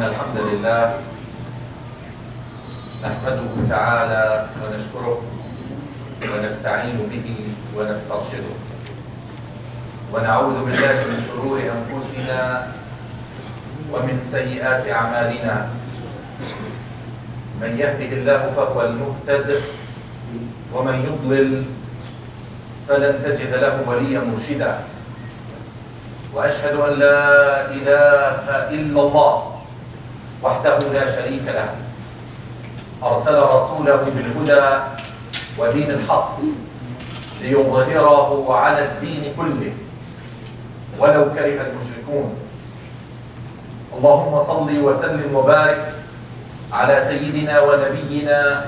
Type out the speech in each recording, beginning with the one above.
إن الحمد لله نحمده تعالى ونشكره ونستعين به ونسترشده ونعوذ بالله من شرور أنفسنا ومن سيئات أعمالنا. من يهده الله فهو المهتد ومن يضلل فلن تجد له وليا مرشدا. وأشهد أن لا إله إلا الله وحده لا شريك له أرسل رسوله بالهدى ودين الحق ليظهره على الدين كله ولو كره المشركون. اللهم صل وسلم وبارك على سيدنا ونبينا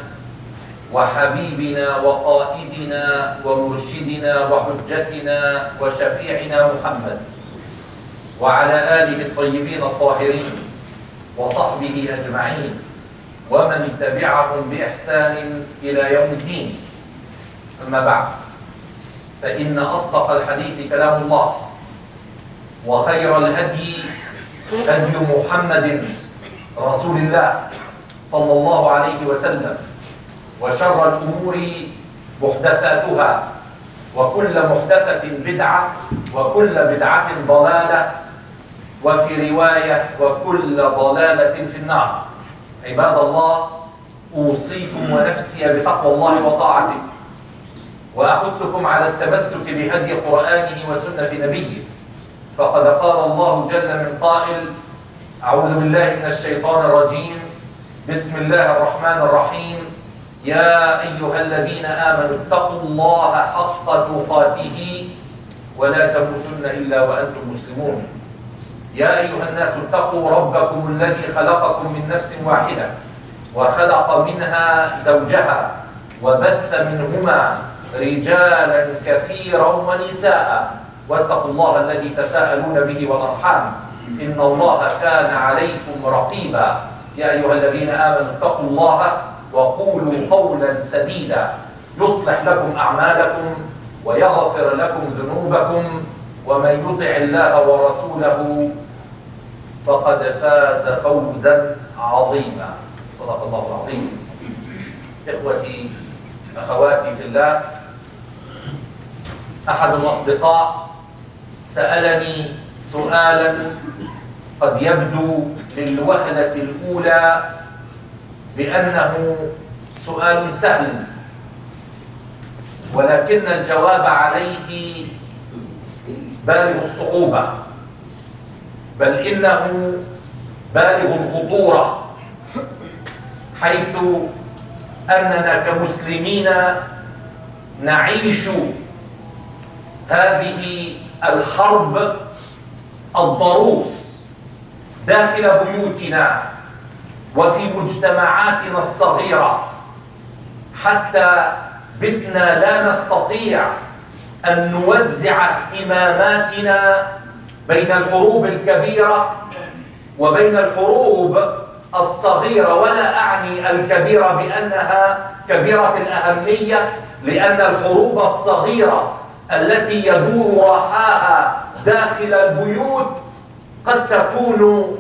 وحبيبنا وقائدنا ومرشدنا وحجتنا وشفيعنا محمد وعلى آله الطيبين الطاهرين وصحبه أجمعين ومن تبعهم بإحسان إلى يوم الدين. أما بعد، فإن أصدق الحديث كلام الله، وخير الهدي هدي محمد رسول الله صلى الله عليه وسلم، وشر الأمور محدثاتها، وكل محدثة بدعة، وكل بدعة ضلالة، وفي رواية وكل ضلالة في النار. عباد الله، أوصيكم ونفسي بتقوى الله وطاعته، وأحثكم على التمسك بهدي قرآنه وسنة نبيه. فقد قال الله جل من قائل: أعوذ بالله من الشيطان الرجيم، بسم الله الرحمن الرحيم، يا أيها الذين آمنوا اتقوا الله حق تقاته ولا تموتن إلا وأنتم مسلمون. يا أيها الناس اتقوا ربكم الذي خلقكم من نفس واحدة وخلق منها زوجها وبث منهما رجالا كثيرا ونساء واتقوا الله الذي تساءلون به والأرحام إن الله كان عليكم رقيبا. يا أيها الذين آمنوا اتقوا الله وقولوا قولا سديدا يصلح لكم أعمالكم ويغفر لكم ذنوبكم ومن يطع الله ورسوله فقد فاز فوزا عظيما. صدق الله العظيم. إخوتي أخواتي في الله، أحد الأصدقاء سألني سؤالا قد يبدو للوهلة الأولى بأنه سؤال سهل، ولكن الجواب عليه بالغ الصعوبة، بل إنه بالغ الخطورة، حيث أننا كمسلمين نعيش هذه الحرب الضروس داخل بيوتنا وفي مجتمعاتنا الصغيرة، حتى بتنا لا نستطيع أن نوزع اهتماماتنا بين الحروب الكبيرة وبين الحروب الصغيرة، ولا أعني الكبيرة بأنها كبيرة الأهمية، لأن الحروب الصغيرة التي يدور رحاها داخل البيوت قد تكون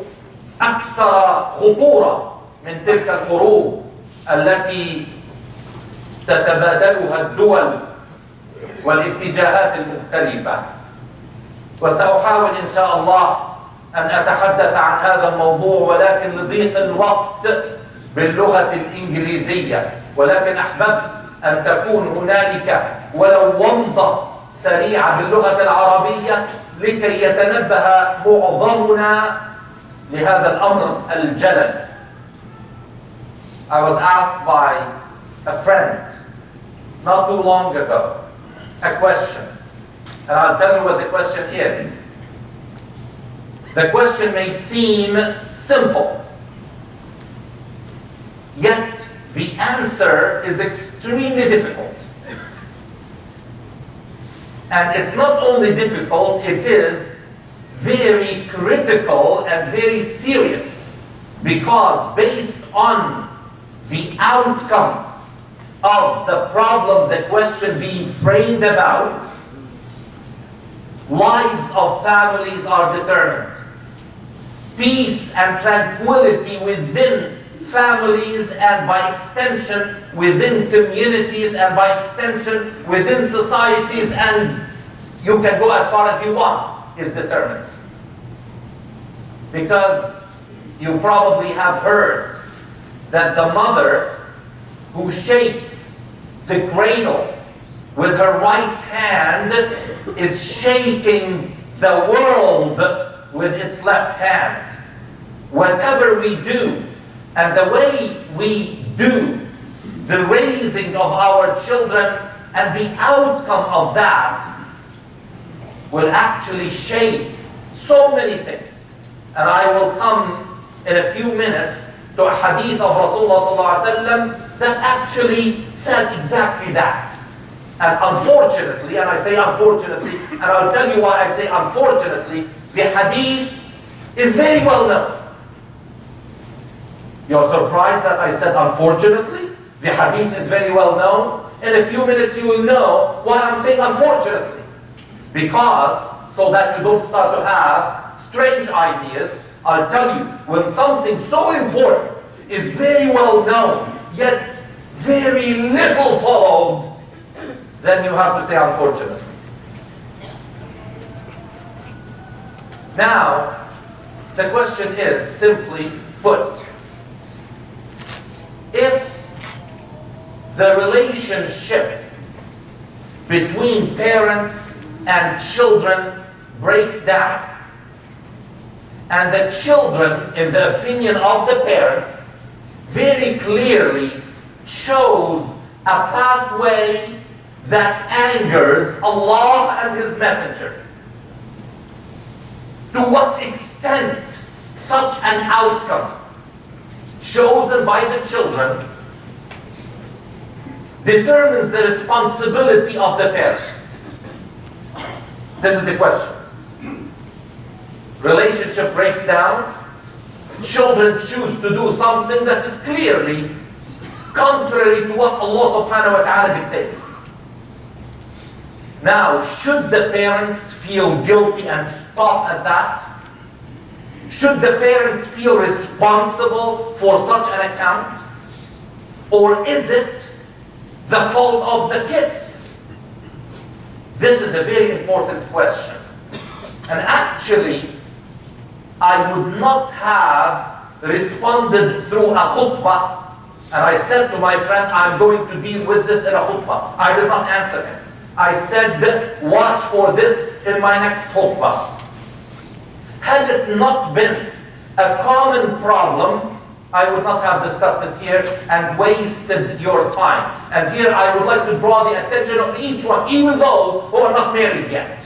أكثر خطورة من تلك الحروب التي تتبادلها الدول والاتجاهات المختلفة. وسأحاول إن شاء الله أن أتحدث عن هذا الموضوع، ولكن لضيق الوقت باللغة الإنجليزية، ولكن أحببت أن تكون هنالك ولو ومضة سريعة باللغة العربية لكي يتنبه معظمنا لهذا الأمر الجلل. I was asked by a friend not too long ago a question, and I'll tell you what the question is. The question may seem simple, yet the answer is extremely difficult. And it's not only difficult, it is very critical and very serious, because based on the outcome of the problem the question being framed about, lives of families are determined. peace and tranquility within families, and by extension within communities, and by extension within societies, and you can go as far as you want, is determined. Because you probably have heard that the mother who shakes the cradle with her right hand is shaking the world with its left hand. Whatever we do, and the way we do the raising of our children, and the outcome of that will actually shape so many things. And I will come in a few minutes to a hadith of Rasulullah that actually says exactly that. And unfortunately, and I say unfortunately, and I'll tell you why I say unfortunately, the hadith is very well known. You're surprised that I said unfortunately? The hadith is very well known. In a few minutes you will know why I'm saying unfortunately. Because, so that you don't start to have strange ideas, I'll tell you, when something so important is very well known, yet very little followed, then you have to say unfortunately. Now, the question is, simply put, if the relationship between parents and children breaks down, and the children, in the opinion of the parents, very clearly chose a pathway that angers Allah and His Messenger, to what extent such an outcome chosen by the children determines the responsibility of the parents. This is the question. Relationship breaks down, children choose to do something that is clearly contrary to what Allah subhanahu wa ta'ala dictates. Now, should the parents feel guilty and stop at that? Should the parents feel responsible for such an account? Or is it the fault of the kids? This is a very important question. And actually, I would not have responded through a khutbah, and I said to my friend, I'm going to deal with this in a khutbah. I did not answer him. I said, watch for this in my next khutbah. Had it not been a common problem, I would not have discussed it here and wasted your time. And here I would like to draw the attention of each one, even those who are not married yet.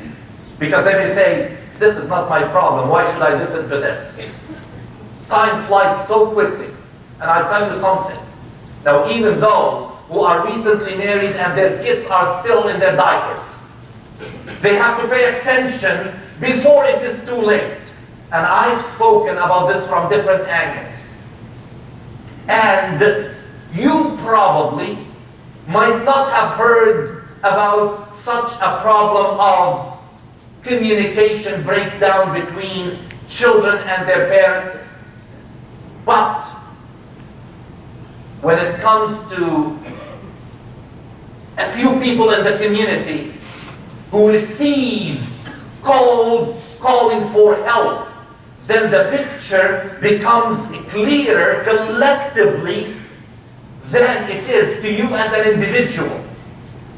Because they may say, this is not my problem, why should I listen to this? Time flies so quickly. And I'll tell you something. Now, even those who are recently married and their kids are still in their diapers, they have to pay attention before it is too late. And I've spoken about this from different angles. And you probably might not have heard about such a problem of communication breakdown between children and their parents. But when it comes to a few people in the community who receives calls calling for help, then the picture becomes clearer collectively than it is to you as an individual.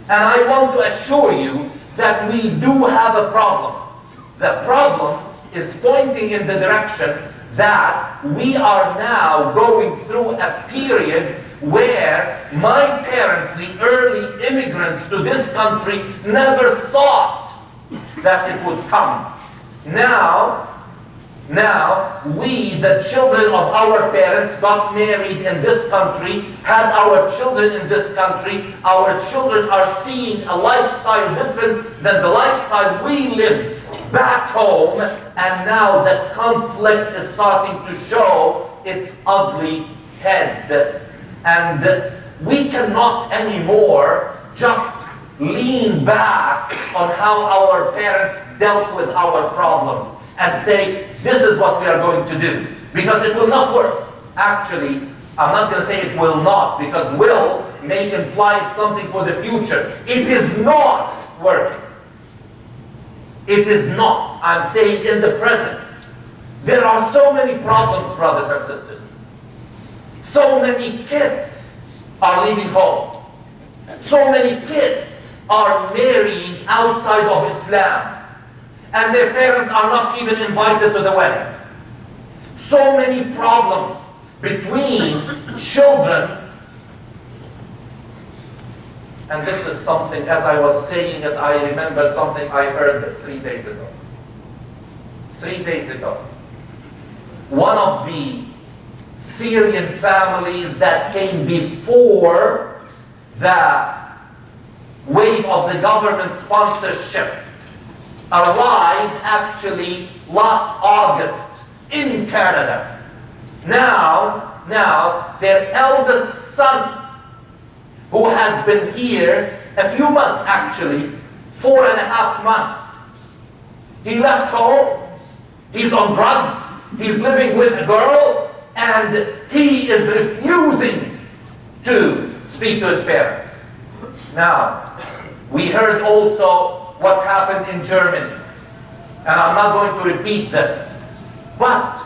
And I want to assure you that we do have a problem. The problem is pointing in the direction that we are now going through a period where my parents, the early immigrants to this country, never thought that it would come. Now, we, the children of our parents, got married in this country, had our children in this country. Our children are seeing a lifestyle different than the lifestyle we lived back home, and now that conflict is starting to show its ugly head. And we cannot anymore just lean back on how our parents dealt with our problems. and say, this is what we are going to do. Because it will not work. Actually, I'm not going to say it will not, because will may imply it's something for the future. It is not working. It is not. I'm saying in the present. There are so many problems, brothers and sisters. So many kids are leaving home. So many kids are marrying outside of Islam. And their parents are not even invited to the wedding. So many problems between children. And this is something, as I was saying it, I remembered something I heard 3 days ago. 3 days ago. One of the Syrian families that came before the wave of the government sponsorship arrived actually last August in Canada. Now, their eldest son, who has been here a few months actually, 4.5 months. He left home, he's on drugs, he's living with a girl, and he is refusing to speak to his parents. Now, we heard also what happened in Germany, and I'm not going to repeat this, but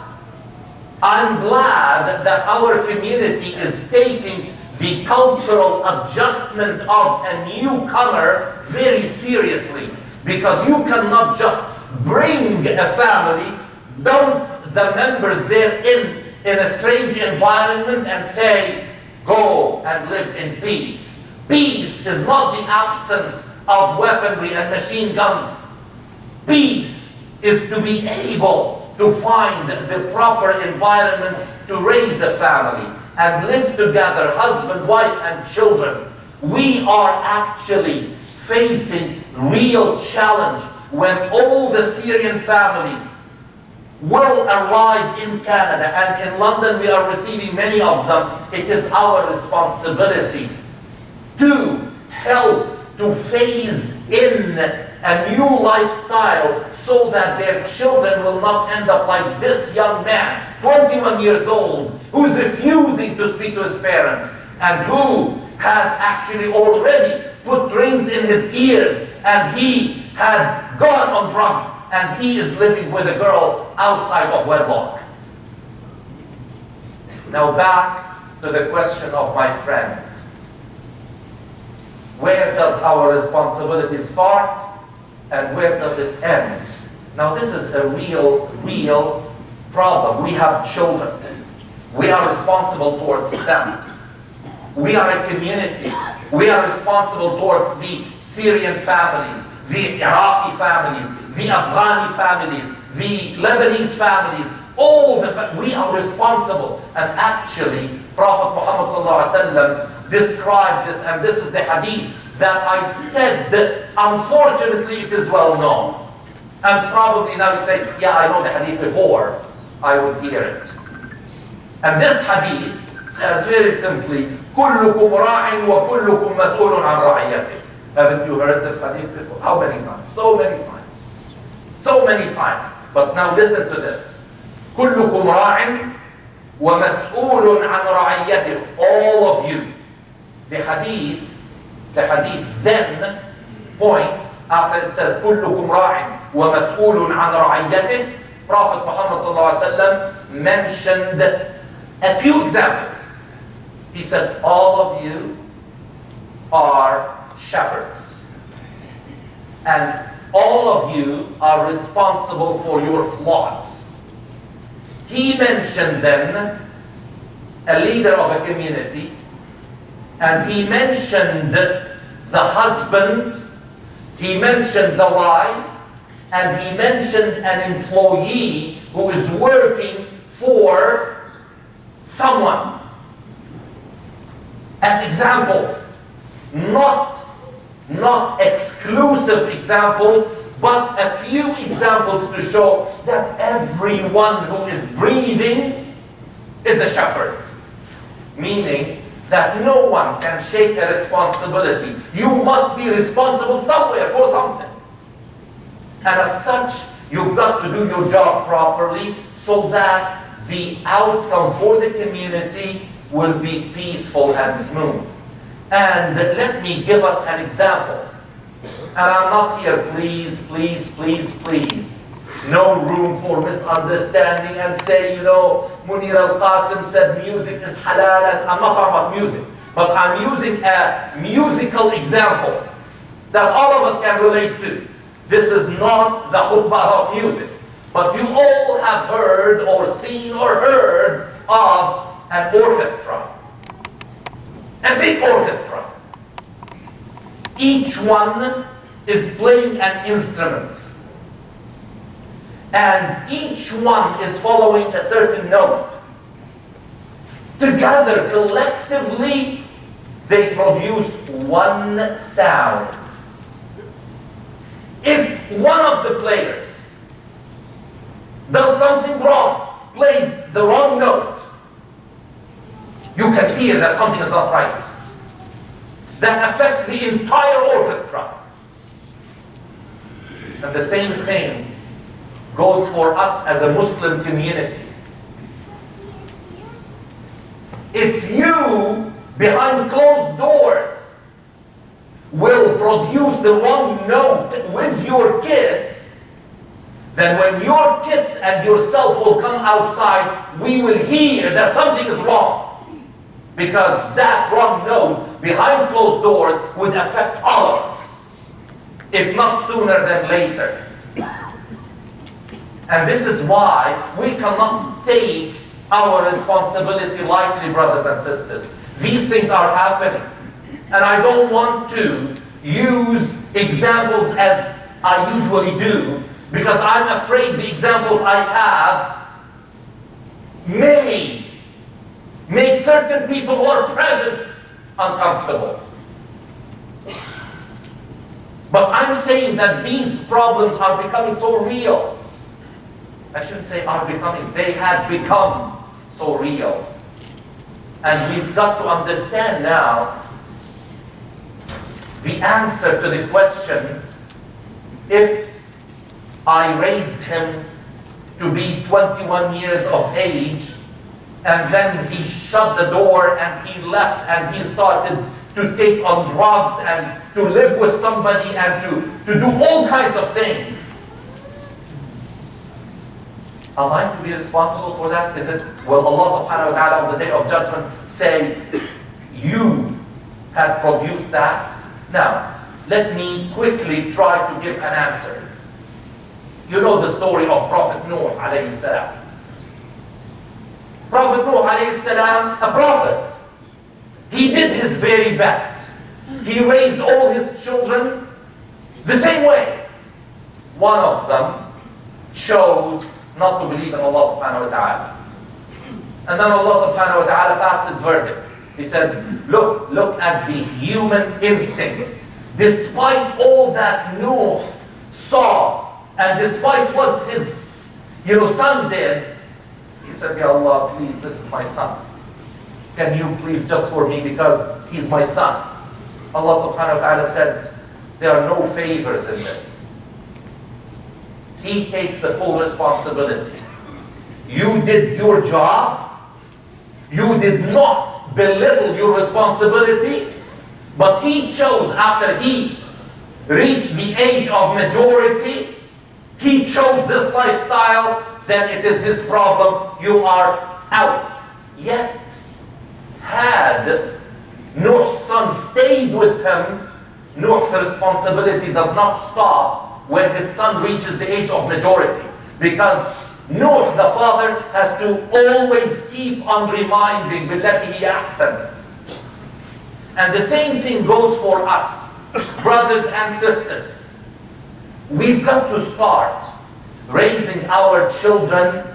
I'm glad that our community is taking the cultural adjustment of a newcomer very seriously, because you cannot just bring a family, dump the members there in a strange environment and say, go and live in peace. Peace is not the absence of weaponry and machine guns. Peace is to be able to find the proper environment to raise a family and live together, husband, wife, and children. We are actually facing real challenge when all the Syrian families will arrive in Canada, and in London we are receiving many of them. It is our responsibility to help to phase in a new lifestyle so that their children will not end up like this young man, 21 years old, who is refusing to speak to his parents and who has actually already put rings in his ears, and he had gone on drugs, and he is living with a girl outside of wedlock. Now back to the question of my friend. Where does our responsibility start and where does it end? Now this is a real problem. We have children. We are responsible towards them. We are a community. We are responsible towards the Syrian families, the Iraqi families, the Afghani families, the Lebanese families, we are responsible. And actually, Prophet Muhammad ﷺ described this, and this is the hadith that I said that unfortunately it is well known. And probably now you say, yeah, I know the hadith before I would hear it. And this hadith says very simply, كُلُّكُمْ رَاعٍ وَكُلُّكُمْ مَسْئُولٌ عَنْ رَعِيَّتِهِ. Haven't you heard this hadith before? How many times? So many times. So many times. But now listen to this. كُلُّكُمْ رَاعٍ وَمَسْئُولٌ عَنْ رَعِيَّتِهِ. All of you. The hadith then points, after it says كُلُّكُمْ رَاعٍ وَمَسْئُولٌ عَنْ رَعِيَّتِهِ, Prophet Muhammad ﷺ mentioned a few examples. He said, all of you are shepherds, and all of you are responsible for your flocks. He mentioned then a leader of a community, and he mentioned the husband, he mentioned the wife, and he mentioned an employee who is working for someone. As examples, not exclusive examples, but a few examples to show that everyone who is breathing is a shepherd. Meaning that no one can shake a responsibility. You must be responsible somewhere for something. And as such, You've got to do your job properly so that the outcome for the community will be peaceful and smooth. And let me give us an example. And I'm not here, please, no room for misunderstanding and say, Munir ElKassem said music is halal, and I'm not talking about music, but I'm using a musical example that all of us can relate to. This is not the khutbah of music, but you all have heard or seen or heard of an orchestra, a big orchestra. Each one is playing an instrument, and each one is following a certain note. Together, collectively, they produce one sound. If one of the players does something wrong, plays the wrong note, you can hear that something is not right. That affects the entire orchestra. And the same thing goes for us as a Muslim community. If you, behind closed doors, will produce the wrong note with your kids, then when your kids and yourself will come outside, we will hear that something is wrong. Because that wrong note behind closed doors would affect all of us, if not sooner than later. And this is why we cannot take our responsibility lightly, brothers and sisters. These things are happening. And I don't want to use examples as I usually do, because I'm afraid the examples I have may make certain people who are present uncomfortable. But I'm saying that these problems are becoming so real. I shouldn't say are becoming, they have become so real. And we've got to understand now the answer to the question, if I raised him to be 21 years of age, and then he shut the door and he left and he started to take on drugs and to live with somebody and to do all kinds of things. Am I to be responsible for that? Is it, will Allah subhanahu wa ta'ala on the day of judgment say, you had produced that? Now, let me quickly try to give an answer. You know the story of Prophet Nuh alayhi salam. Prophet Nuh alayhi salam, a prophet. He did his very best. He raised all his children the same way. One of them chose not to believe in Allah subhanahu wa ta'ala. And then Allah subhanahu wa ta'ala passed his verdict. He said, look at the human instinct. Despite all that Nuh saw, and despite what his son did, he said, Ya Allah, please, this is my son. Can you please just for me, because he's my son. Allah subhanahu wa ta'ala said, there are no favors in this. He takes the full responsibility. You did your job. You did not belittle your responsibility, but he chose, after he reached the age of majority, he chose this lifestyle, then it is his problem. You are out. Yet, had Nuh's son stayed with him, Nuh's responsibility does not stop when his son reaches the age of majority. Because Nuh, the father, has to always keep on reminding, بِالَّتِي هِيَ أَحْسَنُ. And the same thing goes for us, brothers and sisters. We've got to start raising our children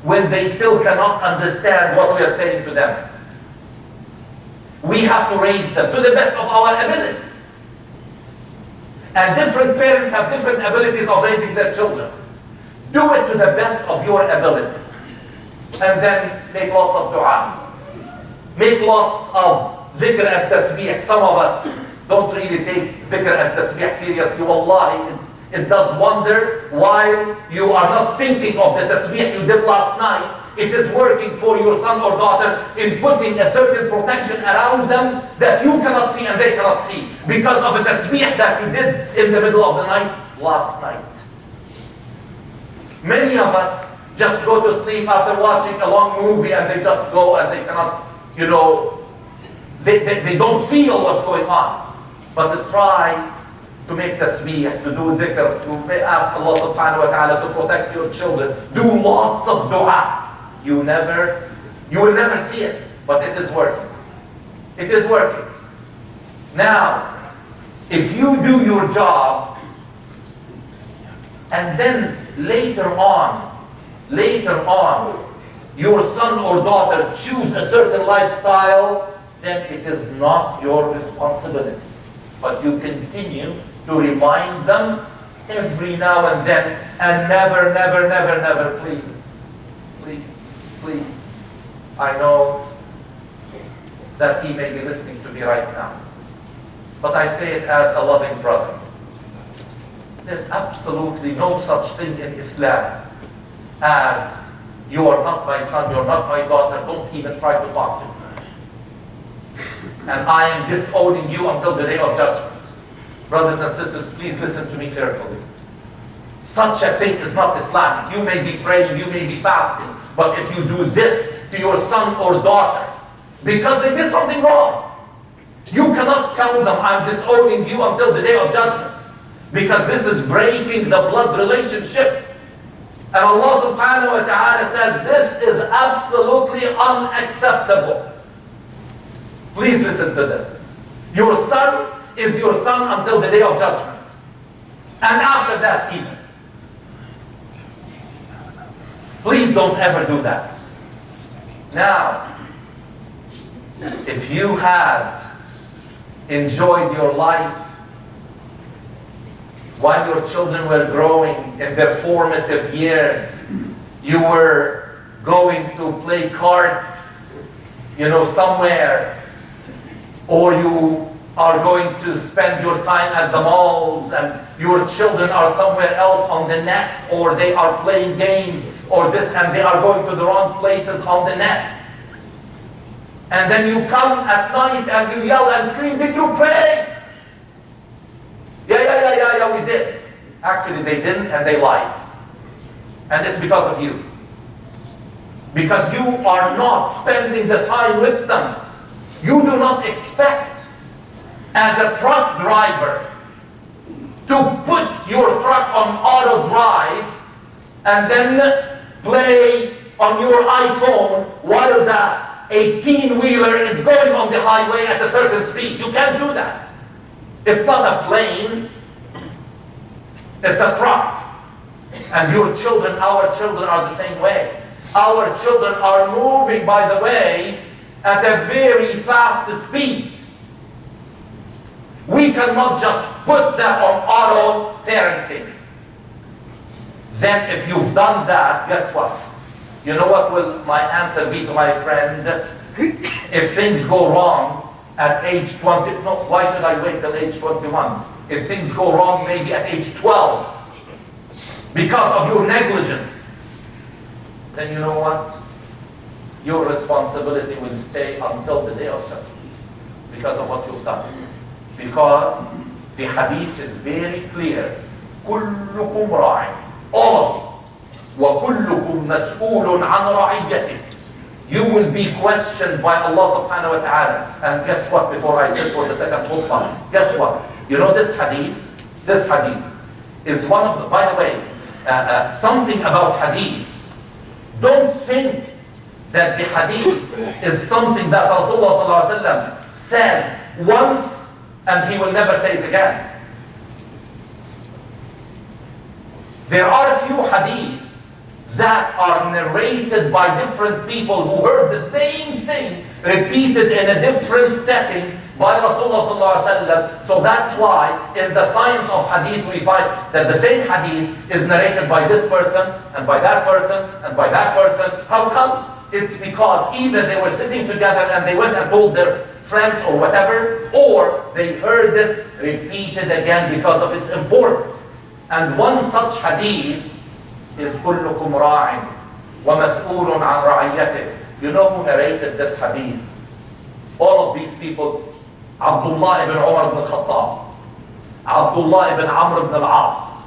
when they still cannot understand what we are saying to them. We have to raise them to the best of our ability. And different parents have different abilities of raising their children. Do it to the best of your ability. And then make lots of dua. Make lots of dhikr and tasbih. Some of us don't really take dhikr and tasbih seriously. Wallahi, It does wonder while you are not thinking of the tasbih you did last night. It is working for your son or daughter in putting a certain protection around them that you cannot see and they cannot see because of a tasbih that you did in the middle of the night last night. Many of us just go to sleep after watching a long movie and they just go and they cannot, they don't feel what's going on. But to try to make tasbih, to do dhikr, to ask Allah subhanahu wa ta'ala to protect your children, do lots of dua. You will never see it, but it is working. It is working. Now, if you do your job, and then later on, your son or daughter choose a certain lifestyle, then it is not your responsibility. But you continue to remind them every now and then, and never, please. I know that he may be listening to me right now, but I say it as a loving brother. There's absolutely no such thing in Islam as you are not my son, you're not my daughter, don't even try to talk to me. And I am disowning you until the day of judgment. Brothers and sisters, please listen to me carefully. Such a thing is not Islamic. You may be praying, you may be fasting, but if you do this to your son or daughter because they did something wrong, you cannot tell them, I'm disowning you until the day of judgment, because this is breaking the blood relationship. And Allah subhanahu wa ta'ala says this is absolutely unacceptable. Please listen to this. Your son is your son until the day of judgment. And after that even. Please don't ever do that. Now, if you had enjoyed your life while your children were growing in their formative years, you were going to play cards, somewhere, or you are going to spend your time at the malls and your children are somewhere else on the net, or they are playing games or this, and they are going to the wrong places on the net. And then you come at night and you yell and scream, did you pray? Yeah, we did. Actually, they didn't, and they lied. And it's because of you. Because you are not spending the time with them. You do not expect, as a truck driver, to put your truck on auto drive and then play on your iPhone while the 18-wheeler is going on the highway at a certain speed. You can't do that. It's not a plane. It's a truck. And your children, our children are the same way. Our children are moving, by the way, at a very fast speed. We cannot just put them on auto parenting. Then if you've done that, guess what? You know what will my answer be to my friend? If things go wrong at age 20, no, why should I wait till age 21? If things go wrong maybe at age 12, because of your negligence, then you know what? Your responsibility will stay until the day of judgment because of what you've done. Because the hadith is very clear. كلكم راع, all of you. وكلكم مسؤول عن رعيته. You will be questioned by Allah subhanahu wa ta'ala. And guess what? Before I sit for the second khutbah, guess what? You know this hadith is one of the, by the way, something about hadith. Don't think that the hadith is something that Rasulullah sallallahu alaihi wasallam says once and he will never say it again. There are a few hadith that are narrated by different people who heard the same thing repeated in a different setting by Rasulullah sallallahu alaihi wasallam. So that's why in the science of hadith we find that the same hadith is narrated by this person and by that person and by that person. How come? It's because either they were sitting together and they went and told their friends or whatever, or they heard it repeated again because of its importance. And one such hadith is كلكم راع ومسؤول عن رعيته. You know who narrated this hadith? All of these people, Abdullah ibn Umar ibn Khattab, Abdullah ibn Amr ibn al-As,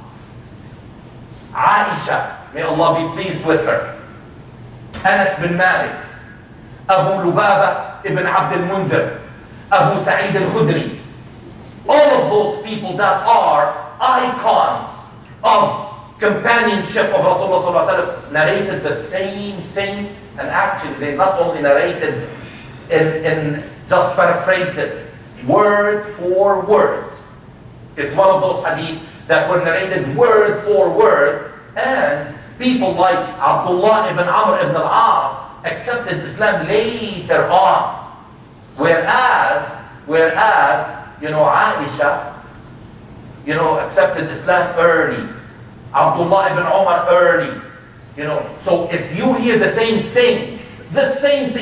Aisha, may Allah be pleased with her, Anas bin Malik, Abu Lubaba ibn Abd al-Munzir, Abu Sa'id al-Khudri. All of those people that are icons of companionship of Rasulullah ﷺ narrated the same thing, and actually they not only narrated in just paraphrased it word for word. It's one of those hadith that were narrated word for word, and people like Abdullah ibn Amr ibn al-As accepted Islam later on, whereas Aisha accepted Islam early, Abdullah ibn Umar early. So if you hear the same thing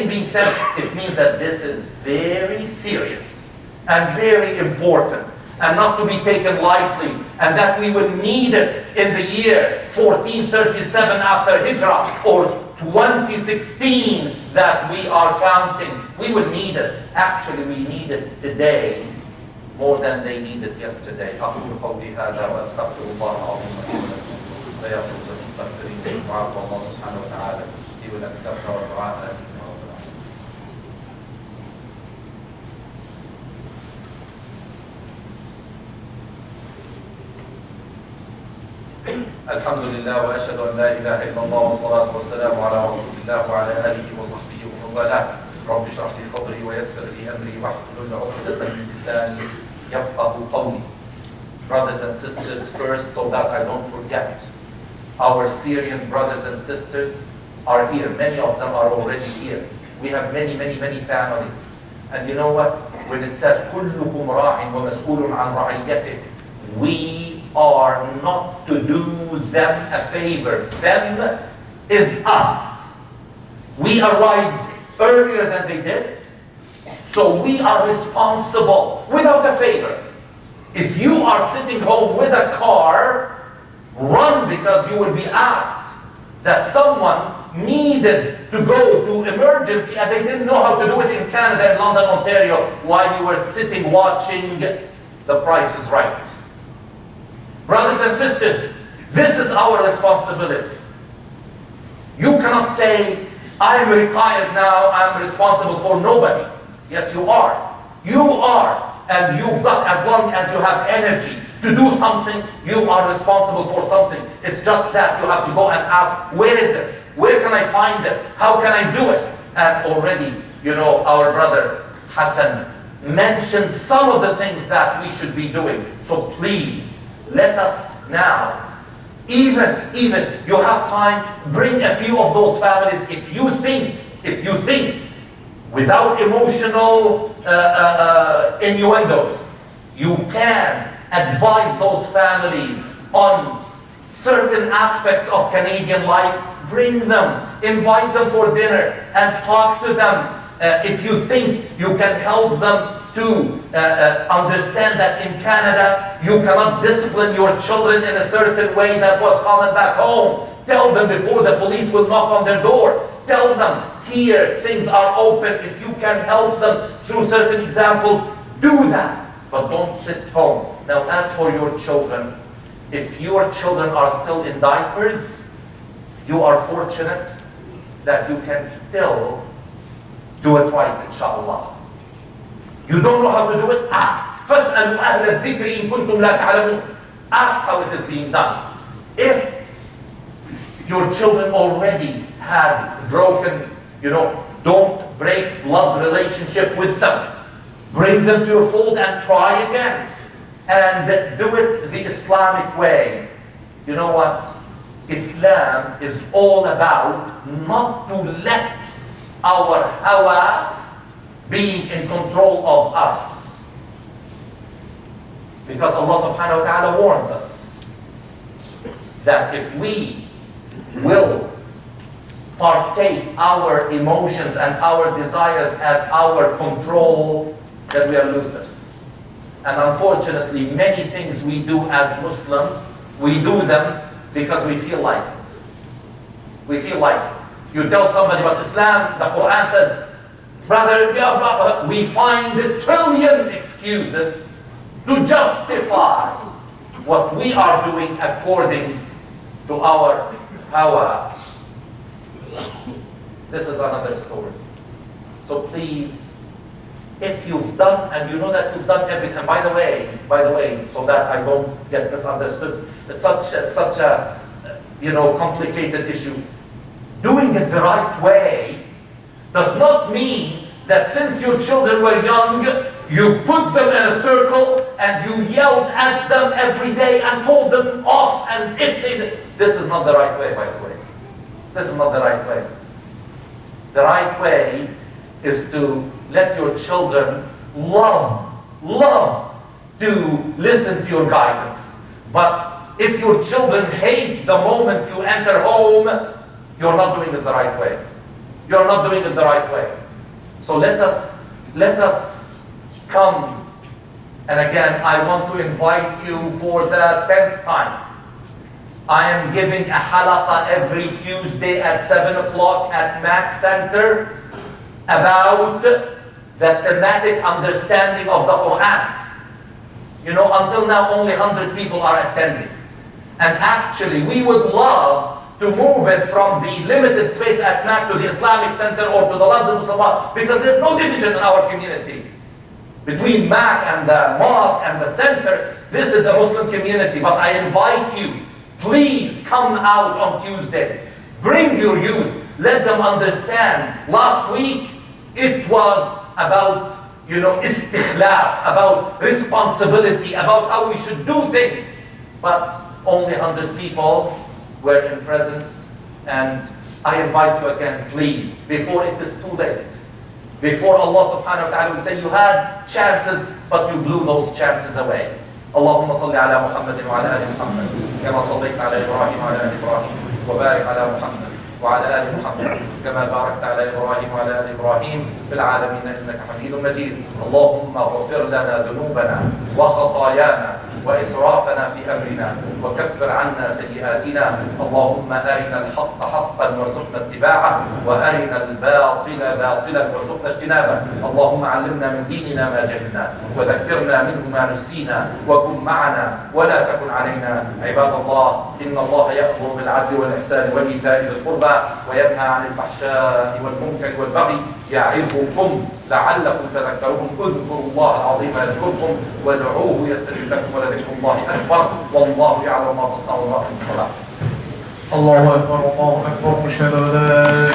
being said, it means that this is very serious and very important and not to be taken lightly, and that we will need it in the year 1437 after Hijrah or 2016 that we are counting. We will need it. Actually, we need it today more than they needed yesterday. أقول قولي هذا وأستغفر الله العظيم لا يغفر المستغفرين وعفو الله سبحانه وتعالى. He will accept our dua. الحمد لله وأشهد أن لا إله إلا الله والصلاة والسلام على رسول الله وعلى آله وصحبه ومن والاه. رب اشرح لي صدري ويسر لي أمري واحلل عقدة من لساني يفقهوا قولي. Brothers and sisters, first, so that I don't forget, our Syrian brothers and sisters are here. Many of them are already here. We have many families. And you know what? When it says كلكم راع ومسؤول عن رعيته, we are not to do them a favor. Them is us. We arrived earlier than they did, so we are responsible without a favor. If you are sitting home with a car, run, because you will be asked that someone needed to go to emergency and they didn't know how to do it in Canada, in London, Ontario, while you were sitting watching The Price is Right. Brothers and sisters, this is our responsibility. You cannot say, I'm retired now, I'm responsible for nobody. Yes, you are. You are. And you've got, as long as you have energy to do something, you are responsible for something. It's just that you have to go and ask, where is it? Where can I find it? How can I do it? And already, our brother Hassan mentioned some of the things that we should be doing. So please, let us now, even you have time, bring a few of those families. If you think without emotional innuendos, you can advise those families on certain aspects of Canadian life, bring them, invite them for dinner and talk to them. If you think you can help them to understand that in Canada you cannot discipline your children in a certain way that was common back home, tell them before the police will knock on their door. Tell them, here things are open. If you can help them through certain examples, do that. But don't sit home. Now, as for your children, if your children are still in diapers, you are fortunate that you can still do it right, inshallah. You don't know how to do it? Ask. فَاسْأَلُوا أَهْلَ الذِّكْرِ إِن كُنتُمْ لَا تَعْلَمُونَ. Ask how it is being done. If your children already had broken, don't break blood relationship with them. Bring them to your fold and try again. And do it the Islamic way. You know what? Islam is all about not to let our hawa being in control of us. Because Allah subhanahu wa ta'ala warns us that if we will partake our emotions and our desires as our control, then we are losers. And unfortunately, many things we do as Muslims, We do them because we feel like it. We feel like it. You tell somebody about Islam, the Quran says, brother, we find a trillion excuses to justify what we are doing according to our hawa. This is another story. So please, if you've done, and you know that you've done everything, and by the way, so that I don't get misunderstood, it's such a complicated issue. Doing it the right way does not mean that since your children were young, you put them in a circle and you yelled at them every day and told them off, and if they... This is not the right way, by the way. This is not the right way. The right way is to let your children love to listen to your guidance. But if your children hate the moment you enter home, you're not doing it the right way. You're not doing it the right way. So let us come. And again, I want to invite you for the 10th time. I am giving a halaqa every Tuesday at 7 o'clock at Mac Center about the thematic understanding of the Quran. Until now only 100 people are attending. And actually, we would love to move it from the limited space at Mac to the Islamic Center or to the London Muslim, because there's no division in our community. Between Mac and the mosque and the center, this is a Muslim community. But I invite you, please come out on Tuesday. Bring your youth. Let them understand. Last week, it was about, istikhlaf, about responsibility, about how we should do things. But only 100 people were in presence. And I invite you again, please, before it is too late. Before Allah subhanahu wa ta'ala will say, you had chances, but you blew those chances away. اللهم صل على محمد وعلى آل محمد كما صليت على إبراهيم وعلى آل إبراهيم وبارك على محمد وعلى آل محمد كما باركت على إبراهيم وعلى آل إبراهيم في العالمين إنك حميد مجيد. اللهم اغفر لنا ذنوبنا وخطايانا وإسرافنا في أمرنا وكفر عنا سيئاتنا. اللهم أرنا الحق حقا وارزقنا اتباعه وأرنا الباطل باطلا وارزقنا اجتنابه. اللهم علمنا من ديننا ما جهلنا وذكرنا منه ما نسينا وكن معنا ولا تكن علينا. عباد الله، إن الله يأمر بالعدل والإحسان وإيتاء ذي القربى وينهى عن الفحشاء والمنكر والبغي يعظكم لعلكم تذكرون. اذكروا الله العظيم يذكركم وادعوه يستجب لكم ولذكر الله أكبر والله يعلم ما تصنعون وأقيموا الصلاة. الله أكبر الله أكبر.